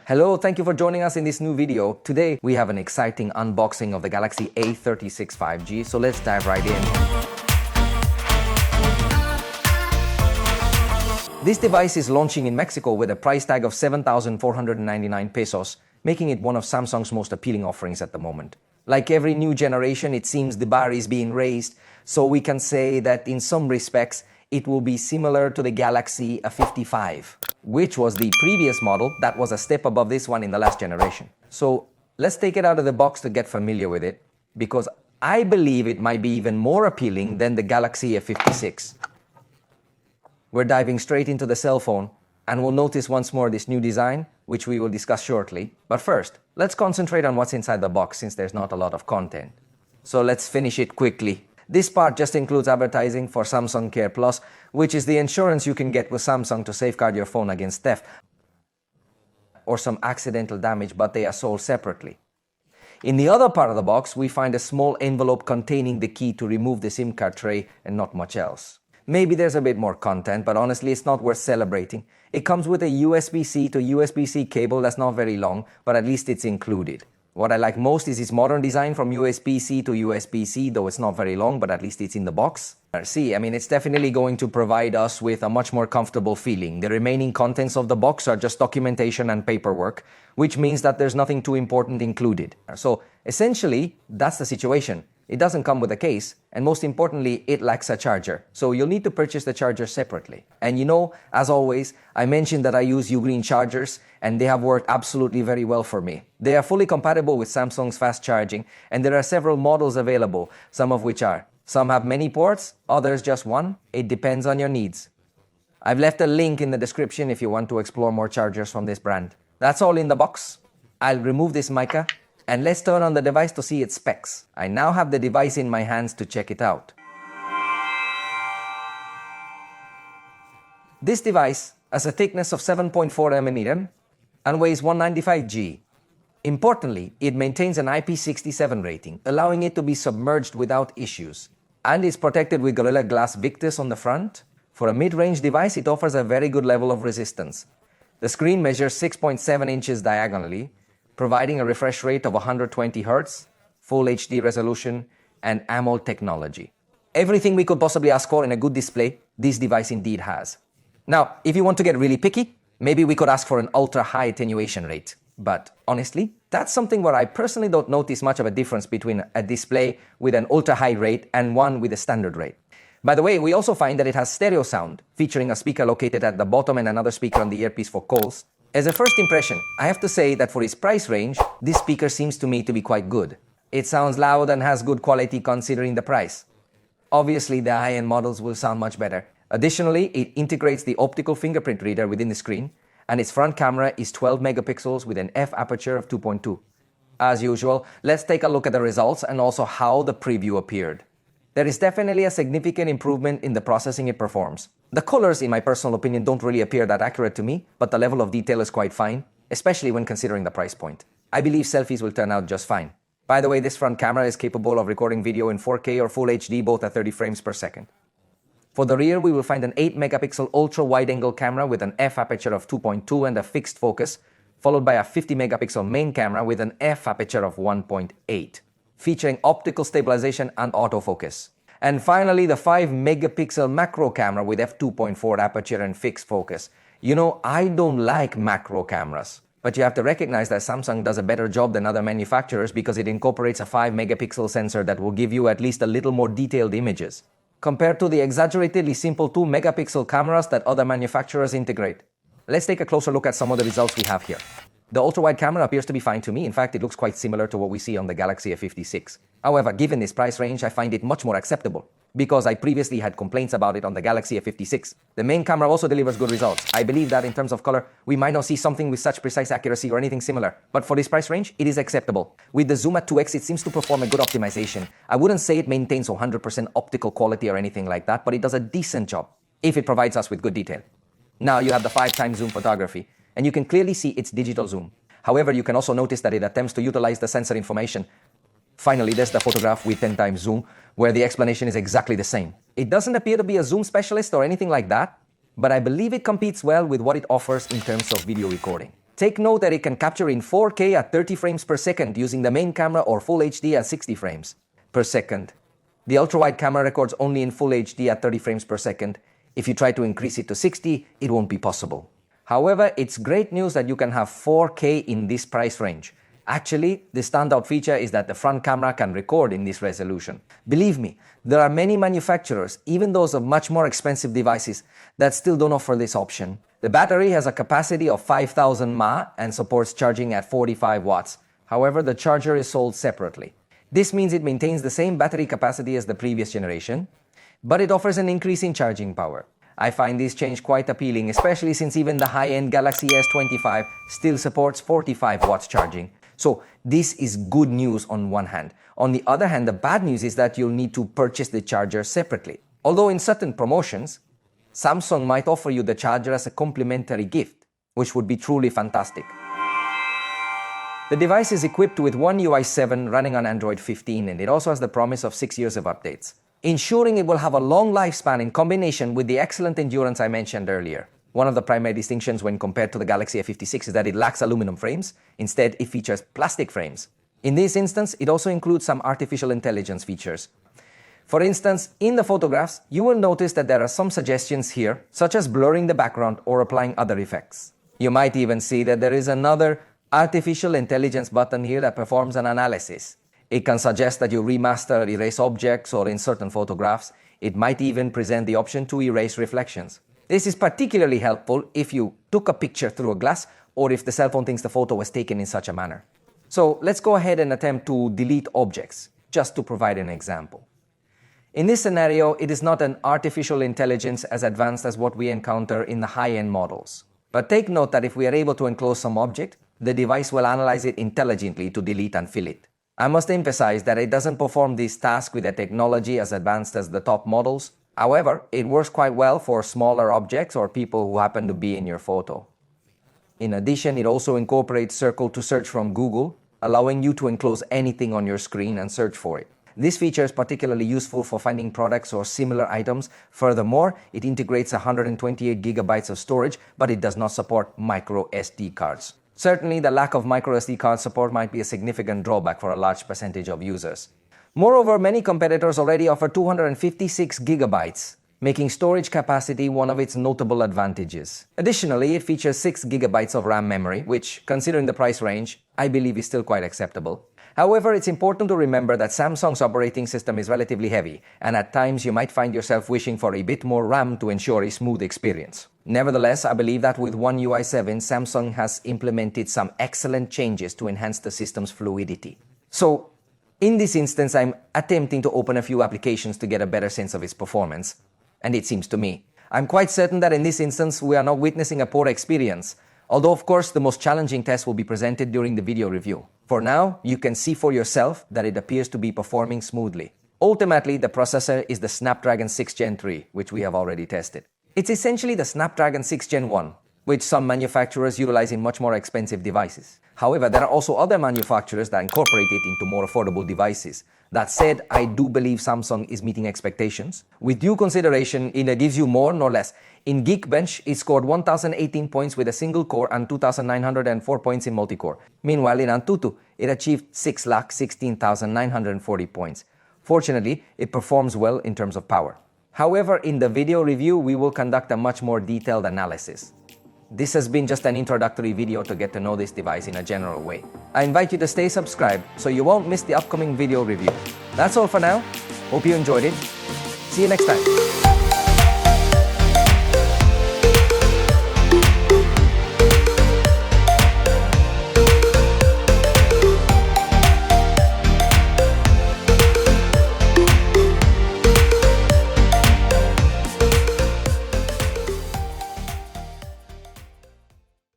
Hello, thank you for joining us in this new video. Today, we have an exciting unboxing of the Galaxy A36 5G, so let's dive right in. This device is launching in Mexico with a price tag of 7,499 pesos, making it one of Samsung's most appealing offerings at the moment. Like every new generation, it seems the bar is being raised, so we can say that in some respects, it will be similar to the Galaxy A55, which was the previous model that was a step above this one in the last generation. So let's take it out of the box to get familiar with it, because I believe it might be even more appealing than the Galaxy A56. We're diving straight into the cell phone, and we'll notice once more this new design, which we will discuss shortly. But first, let's concentrate on what's inside the box since there's not a lot of content. So let's finish it quickly. This part just includes advertising for Samsung Care Plus, which is the insurance you can get with Samsung to safeguard your phone against theft or some accidental damage, but they are sold separately. In the other part of the box, we find a small envelope containing the key to remove the SIM card tray and not much else. Maybe there's a bit more content, but honestly, it's not worth celebrating. It comes with a USB-C to USB-C cable that's not very long, but at least it's included. What I like most is its modern design from USB-C to USB-C, though it's not very long, but at least it's in the box. It's definitely going to provide us with a much more comfortable feeling. The remaining contents of the box are just documentation and paperwork, which means that there's nothing too important included. So essentially, that's the situation. It doesn't come with a case, and most importantly, it lacks a charger. So you'll need to purchase the charger separately. And as always, I mentioned that I use Ugreen chargers, and they have worked absolutely very well for me. They are fully compatible with Samsung's fast charging, and there are several models available, some of which are. Some have many ports, others just one. It depends on your needs. I've left a link in the description if you want to explore more chargers from this brand. That's all in the box. I'll remove this mica, and let's turn on the device to see its specs. I now have the device in my hands to check it out. This device has a thickness of 7.4 mm and weighs 195 g. Importantly, it maintains an IP67 rating, allowing it to be submerged without issues. And is protected with Gorilla Glass Victus on the front. For a mid-range device, it offers a very good level of resistance. The screen measures 6.7 inches diagonally, providing a refresh rate of 120 Hz, full HD resolution, and AMOLED technology. Everything we could possibly ask for in a good display, this device indeed has. Now, if you want to get really picky, maybe we could ask for an ultra-high attenuation rate. But honestly, that's something where I personally don't notice much of a difference between a display with an ultra-high rate and one with a standard rate. By the way, we also find that it has stereo sound, featuring a speaker located at the bottom and another speaker on the earpiece for calls. As a first impression, I have to say that for its price range, this speaker seems to me to be quite good. It sounds loud and has good quality considering the price. Obviously, the high-end models will sound much better. Additionally, it integrates the optical fingerprint reader within the screen, and its front camera is 12 megapixels with an f aperture of 2.2. As usual, let's take a look at the results and also how the preview appeared. There is definitely a significant improvement in the processing it performs. The colors, in my personal opinion, don't really appear that accurate to me, but the level of detail is quite fine, especially when considering the price point. I believe selfies will turn out just fine. By the way, this front camera is capable of recording video in 4K or Full HD, both at 30 frames per second. For the rear, we will find an 8-megapixel ultra-wide-angle camera with an f aperture of 2.2 and a fixed focus, followed by a 50-megapixel main camera with an f aperture of 1.8, featuring optical stabilization and autofocus. And finally, the 5-megapixel macro camera with f2.4 aperture and fixed focus. I don't like macro cameras, but you have to recognize that Samsung does a better job than other manufacturers because it incorporates a 5-megapixel sensor that will give you at least a little more detailed images, compared to the exaggeratedly simple 2-megapixel cameras that other manufacturers integrate. Let's take a closer look at some of the results we have here. The ultra-wide camera appears to be fine to me. In fact, it looks quite similar to what we see on the Galaxy A56. However, given this price range, I find it much more acceptable, because I previously had complaints about it on the Galaxy A56. The main camera also delivers good results. I believe that in terms of color, we might not see something with such precise accuracy or anything similar, but for this price range, it is acceptable. With the zoom at 2x, it seems to perform a good optimization. I wouldn't say it maintains 100% optical quality or anything like that, but it does a decent job, if it provides us with good detail. Now you have the 5x zoom photography, and you can clearly see its digital zoom. However, you can also notice that it attempts to utilize the sensor information. Finally, there's the photograph with 10x zoom, where the explanation is exactly the same. It doesn't appear to be a zoom specialist or anything like that, but I believe it competes well with what it offers in terms of video recording. Take note that it can capture in 4K at 30 frames per second using the main camera or Full HD at 60 frames per second. The ultra-wide camera records only in Full HD at 30 frames per second. If you try to increase it to 60, it won't be possible. However, it's great news that you can have 4K in this price range. Actually, the standout feature is that the front camera can record in this resolution. Believe me, there are many manufacturers, even those of much more expensive devices, that still don't offer this option. The battery has a capacity of 5000 mAh and supports charging at 45 watts. However, the charger is sold separately. This means it maintains the same battery capacity as the previous generation, but it offers an increase in charging power. I find this change quite appealing, especially since even the high-end Galaxy S25 still supports 45 watts charging. So this is good news on one hand. On the other hand, the bad news is that you'll need to purchase the charger separately. Although in certain promotions, Samsung might offer you the charger as a complimentary gift, which would be truly fantastic. The device is equipped with One UI 7 running on Android 15, and it also has the promise of 6 years of updates, ensuring it will have a long lifespan in combination with the excellent endurance I mentioned earlier. One of the primary distinctions when compared to the Galaxy A56 is that it lacks aluminum frames. Instead, it features plastic frames. In this instance, it also includes some artificial intelligence features. For instance, in the photographs, you will notice that there are some suggestions here, such as blurring the background or applying other effects. You might even see that there is another artificial intelligence button here that performs an analysis. It can suggest that you remaster or erase objects, or in certain photographs, it might even present the option to erase reflections. This is particularly helpful if you took a picture through a glass or if the cell phone thinks the photo was taken in such a manner. So let's go ahead and attempt to delete objects, just to provide an example. In this scenario, it is not an artificial intelligence as advanced as what we encounter in the high-end models. But take note that if we are able to enclose some object, the device will analyze it intelligently to delete and fill it. I must emphasize that it doesn't perform this task with a technology as advanced as the top models. However, it works quite well for smaller objects or people who happen to be in your photo. In addition, it also incorporates Circle to Search from Google, allowing you to enclose anything on your screen and search for it. This feature is particularly useful for finding products or similar items. Furthermore, it integrates 128 gigabytes of storage, but it does not support micro SD cards. Certainly, the lack of micro SD card support might be a significant drawback for a large percentage of users. Moreover, many competitors already offer 256 gigabytes, making storage capacity one of its notable advantages. Additionally, it features 6 gigabytes of RAM memory, which, considering the price range, I believe is still quite acceptable. However, it's important to remember that Samsung's operating system is relatively heavy, and at times you might find yourself wishing for a bit more RAM to ensure a smooth experience. Nevertheless, I believe that with One UI 7, Samsung has implemented some excellent changes to enhance the system's fluidity. So, in this instance, I'm attempting to open a few applications to get a better sense of its performance. And it seems to me, I'm quite certain that in this instance, we are not witnessing a poor experience. Although, of course, the most challenging test will be presented during the video review. For now, you can see for yourself that it appears to be performing smoothly. Ultimately, the processor is the Snapdragon 6 Gen 3, which we have already tested. It's essentially the Snapdragon 6 Gen 1, which some manufacturers utilize in much more expensive devices. However, there are also other manufacturers that incorporate it into more affordable devices. That said, I do believe Samsung is meeting expectations. With due consideration, it gives you more nor less. In Geekbench, it scored 1,018 points with a single core and 2,904 points in multi-core. Meanwhile, in Antutu, it achieved 6,16,940 points. Fortunately, it performs well in terms of power. However, in the video review, we will conduct a much more detailed analysis. This has been just an introductory video to get to know this device in a general way. I invite you to stay subscribed so you won't miss the upcoming video review. That's all for now. Hope you enjoyed it. See you next time.